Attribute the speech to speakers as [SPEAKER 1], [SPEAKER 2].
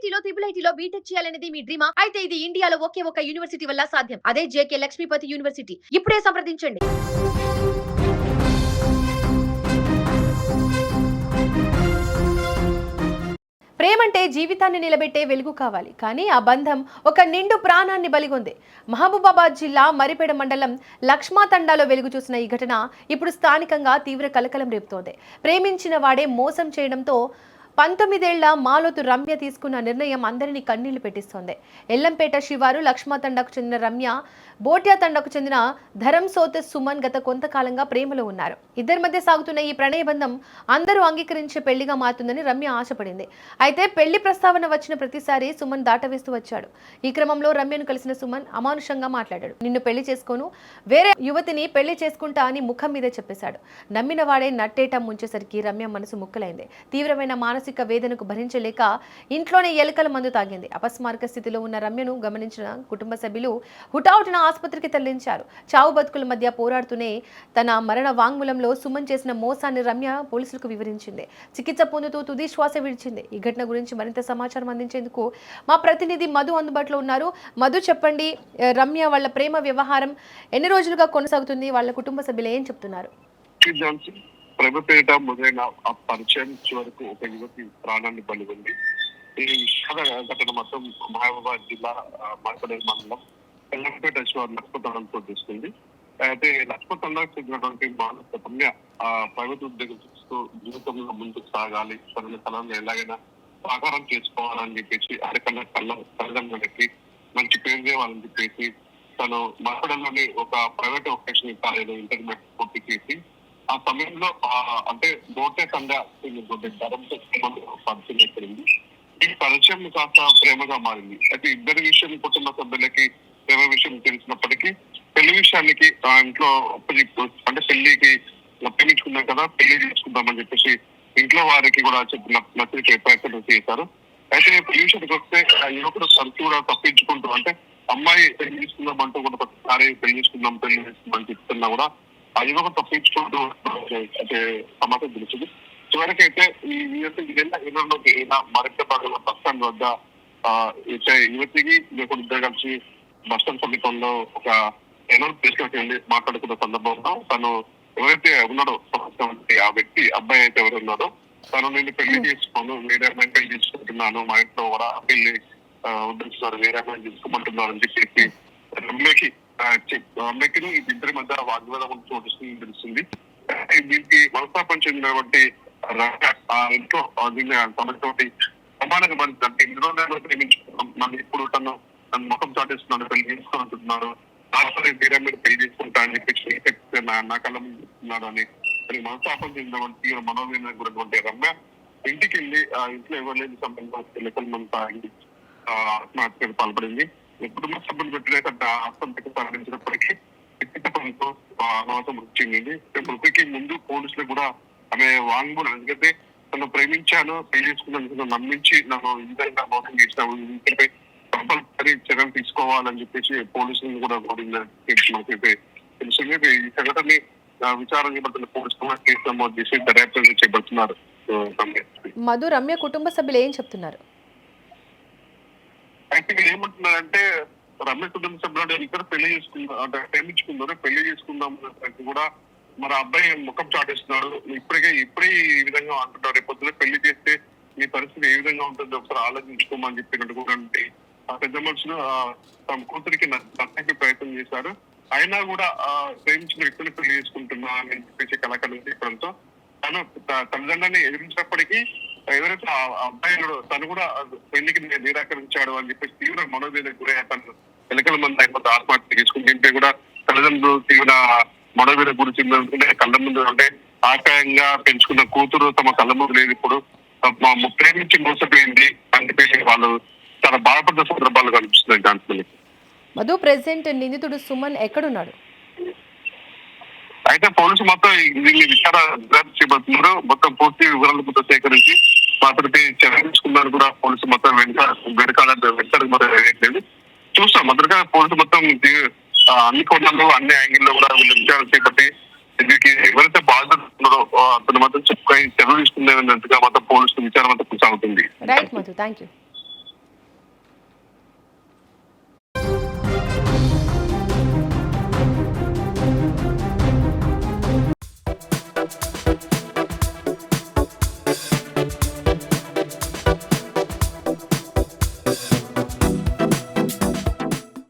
[SPEAKER 1] ఐఐటీలో triple ఐటీలో BTech చేయాలనేది మీ డ్రీమా? అయితే ఇది ఇండియాలో ఒకే ఒక యూనివర్సిటీ వల్ల సాధ్యం. అదే జేకే లక్ష్మీపతి యూనివర్సిటీ. ఇప్పుడే సంప్రదించండి.
[SPEAKER 2] ప్రేమంటే జీవితాన్ని నిలబెట్టే వెలుగు కావాలి, కానీ ఆ బంధం ఒక నిండు ప్రాణాన్ని బలిగొంది. మహబూబాబాద్ జిల్లా మరిపేడ మండలం లక్ష్మా తండాలో వెలుగు చూసిన ఈ ఘటన ఇప్పుడు స్థానికంగా తీవ్ర కలకలం రేపుతోంది. ప్రేమించిన వాడే మోసం చేయడంతో 19 ఏళ్ల మాలోతు రమ్య తీసుకున్న నిర్ణయం అందరినీ కన్నీళ్లు పెట్టిస్తోంది. ఎల్లంపేట శివారు లక్ష్మా తండాకు చెందిన రమ్య, బోట్యా తండాకు చెందిన ధరంసోత్ సుమన్ గత కొంతకాలంగా ప్రేమలో ఉన్నారు. ఇద్దరి మధ్య సాగుతున్న ఈ ప్రణయ బంధం అందరూ అంగీకరించే పెళ్లిగా మారుతుందని రమ్య ఆశపడింది. అయితే పెళ్లి ప్రస్తావన వచ్చిన ప్రతిసారి సుమన్ దాటవేస్తూ వచ్చాడు. ఈ క్రమంలో రమ్యను కలిసిన సుమన్ అమానుషంగా మాట్లాడాడు. నిన్ను పెళ్లి చేసుకోను, వేరే యువతిని పెళ్లి చేసుకుంటా అని ముఖం మీదే చెప్పేశాడు. నమ్మిన వాడే నట్టేట ముంచేసరికి రమ్య మనసు ముక్కలైంది. తీవ్రమైన మానసిక వేదనకు భరించలేక ఇంట్లోనే ఎలుకల మందు తాగింది. అపస్మారక స్థితిలో ఉన్న రమ్యను గమనించిన కుటుంబ సభ్యులు హుటాహుటిన ఆసుపత్రికి తరలించారు. చావు బతుకుల మధ్య పోరాడుతూనే తన మరణ వాంగ్మూలంలో సుమన్ చేసిన మోసాన్ని రమ్య పోలీసులకు వివరించింది. చికిత్స పొందుతూ తుది శ్వాస విడిచింది. ఈ ఘటన గురించి మరింత సమాచారం అందించేందుకు మా ప్రతినిధి మధు అందుబాటులో ఉన్నారు. మధు, చెప్పండి, రమ్య వాళ్ళ ప్రేమ వ్యవహారం ఎన్ని రోజులుగా కొనసాగుతుంది? వాళ్ళ కుటుంబ సభ్యులు ఏం చెప్తున్నారు?
[SPEAKER 3] ప్రభుపేట మొదలైన ఆ పరిచయం వరకు ఒక యువతి ప్రాణాన్ని బలిగొంది. ఈ విషాద ఘటన మొత్తం మహబూబాబాద్ జిల్లా మరిపేడ మండలం ఎల్లంపేట లక్ష్మతండంతో తీసుకుంది. అయితే లక్ష్మతండానికి చెందినటువంటి మానవ రమ్య ప్రైవేట్ ఉద్యోగం చూస్తూ జీవితంలో ముందుకు సాగాలి, తన కళను ఎలాగైనా సాకారం చేసుకోవాలని చెప్పేసి అరకన్నా తల్లిదండ్రులకి మంచి పేరు చేయాలని చెప్పేసి తను మరిపేడలోని ఒక ప్రైవేట్ వొకేషనల్ కాలేజ్ ఇంటర్మీడియట్ పూర్తి చేసి ఆ సమయంలో అంటే బోటే తండా పరిచయం ఏర్పడింది. ఈ పరిచయం కాస్త ప్రేమగా మారింది. అయితే ఇద్దరి విషయం కుటుంబ సభ్యులకి ప్రేమ విషయం తెలిసినప్పటికీ పెళ్లి విషయానికి ఇంట్లో అంటే పెళ్లికి ప్రేమించుకున్నాం కదా, పెళ్లి చేసుకుందామని చెప్పేసి ఇంట్లో వారికి కూడా నచ్చరికి ప్రయత్నం చేశారు. అయితే పెళ్లి విషయానికి వస్తే ఆ యువకుడు తరచు కూడా తప్పించుకుంటూ, అంటే అమ్మాయి పెళ్లి చేసుకుందాం అంటూ కూడా ప్రతిసారి పెళ్లి చేసుకుందామని చెప్తున్నా కూడా ఆ యువకు తప్పించుకుంటూ అంటే సమాచారం తెలిసింది. చివరికైతే ఈ మరింత భాగంలో బస్ స్టాండ్ వద్ద యువతికి లేకుండా ఇద్దరు కలిసి బస్ స్టాండ్ సమీపంలో ఒక తీసుకెళ్ళి మాట్లాడుకున్న సందర్భంలో తను ఎవరైతే ఉన్నాడో ఆ వ్యక్తి అబ్బాయి అయితే ఎవరు ఉన్నాడో తను నేను పెళ్లి చేసుకోను, వేరే అమ్మాయిని పెళ్లి చేసుకుంటున్నాను, మా ఇంట్లో కూడా పెళ్లి ఉద్దేశిస్తున్నారు, వేరే అమ్మాయిని తీసుకోమంటున్నారు అని చెప్పేసి రమ్యకి అమ్మాయికి ఇద్దరి మధ్య వాగ్వాదం తెలుస్తుంది. దీనికి మనస్తాపం చెందినటువంటి ఇంట్లో తమతోటి సమానంగా అంటే ఇన్ని రోజులు ప్రేమించుకున్నాం, నన్ను ఇప్పుడు తను ముఖం చాటేస్తున్నాను, పెళ్లి చేసుకుంటున్నాను, వేరే మీద పెళ్లి చేసుకుంటా అని చెప్పేసి నా కళ్ళ ముందు చెప్తున్నాడు అని మనస్తాపం చెందినటువంటి మనోవేదన గురైనటువంటి రమ్య ఇంటికి వెళ్ళి ఇంట్లో ఎవరు లేని సమయంలో లెక్కల మంది తాగి ఆత్మహత్యకు పాల్పడింది. కుటుంబ సభ్యులు వ్యతిరేక ఆస్పత్రికి తరలించినప్పటికీ వ్యక్తిత్వంతో అనవసరం మృతి చెందింది. మృతికి ముందు పోలీసులు కూడా ఆమె వాంగ్మూలం, ఎందుకంటే తను ప్రేమించాను, పెళ్లి చేసుకున్నాను నమ్మించి నన్ను ఈ విధంగా మోసం చేసినావు, ఇంటిపై కంపల్సరీ చర్యలు తీసుకోవాలని చెప్పేసి పోలీసులను కూడా మనకైతే తెలిసింది. ఈ సంఘటనని విచారణ చేపడుతున్న పోలీసులు కేసు నమోదు చేసి దర్యాప్తు చేపడుతున్నారు.
[SPEAKER 2] మధు, రమ్య కుటుంబ సభ్యులు ఏం చెప్తున్నారు?
[SPEAKER 3] అయితే ఏమంటున్నారంటే రమ్య కుటుంబ సభ్యులు ఇక్కడ పెళ్లి చేసుకుందాం అంటే ప్రేమించుకున్నారు, పెళ్లి చేసుకుందాం కూడా మరి అబ్బాయి ముఖం చాటేస్తున్నాడు, ఇప్పుడే ఈ విధంగా అంటున్నారు, రేపు పొద్దున పెళ్లి చేస్తే మీ పరిస్థితి ఏ విధంగా ఉంటుందో ఒకసారి ఆలోచించుకోమని చెప్పినట్టు కూడా ఆ పెద్ద మనుషులు తమ కూతురికి నచ్చకి ప్రయత్నం చేశారు. అయినా కూడా ప్రేమించిన వ్యక్తులు పెళ్లి చేసుకుంటున్నా అని చెప్పేసి కళాకారులు చెప్పడంతో తను తల్లిదండ్రులని ఎదిరించినప్పటికీ ఎవరైతే ఆ అబ్బాయి తను కూడా పెళ్లికి నిరాకరించాడు అని చెప్పేసి తీవ్ర మనోవేదనకు గురై తను ఎన్నికల మంది అయిపోతే ఆత్మహత్య చేసుకుని తింటే కూడా తల్లిదండ్రులు తీవ్ర మనోవేద గురించి కళ్ళ ముందు అంటే ఆప్యాయంగా పెంచుకున్న కూతురు తమ కళ్ళ ముందు లేదు, ఇప్పుడు ప్రేమించి మోసపోయింది అని చెప్పేసి వాళ్ళు చాలా బాధపడ్డ సందర్భాలు కనిపిస్తున్నాయి. దాంట్లో
[SPEAKER 2] మధు, ప్రెసిడెంట్ నిందితుడు సుమన్ ఎక్కడున్నాడు?
[SPEAKER 3] అయితే పోలీసు మొత్తం దీన్ని విచారణ చేపడుతున్నారు. మొత్తం పూర్తి వివరాలు మొత్తం సేకరించి అతనికి చర్య తీసుకున్నారు కూడా పోలీసు మొత్తం వెనకాల మొత్తం వేయట్లేదు. చూస్తాం మొదటిగా పోలీసు మొత్తం అన్ని కోణాల్లో అన్ని యాంగిల్లో కూడా వీళ్ళు విచారణ చేపట్టి దీనికి ఎవరైతే బాధ్యత ఉన్నారో అతను మాత్రం చెప్పుకొని చర్యలు తీసుకునేందుగా మొత్తం పోలీసు విచారణ మొత్తం కొనసాగుతుంది.
[SPEAKER 2] Right Madhu, thank you.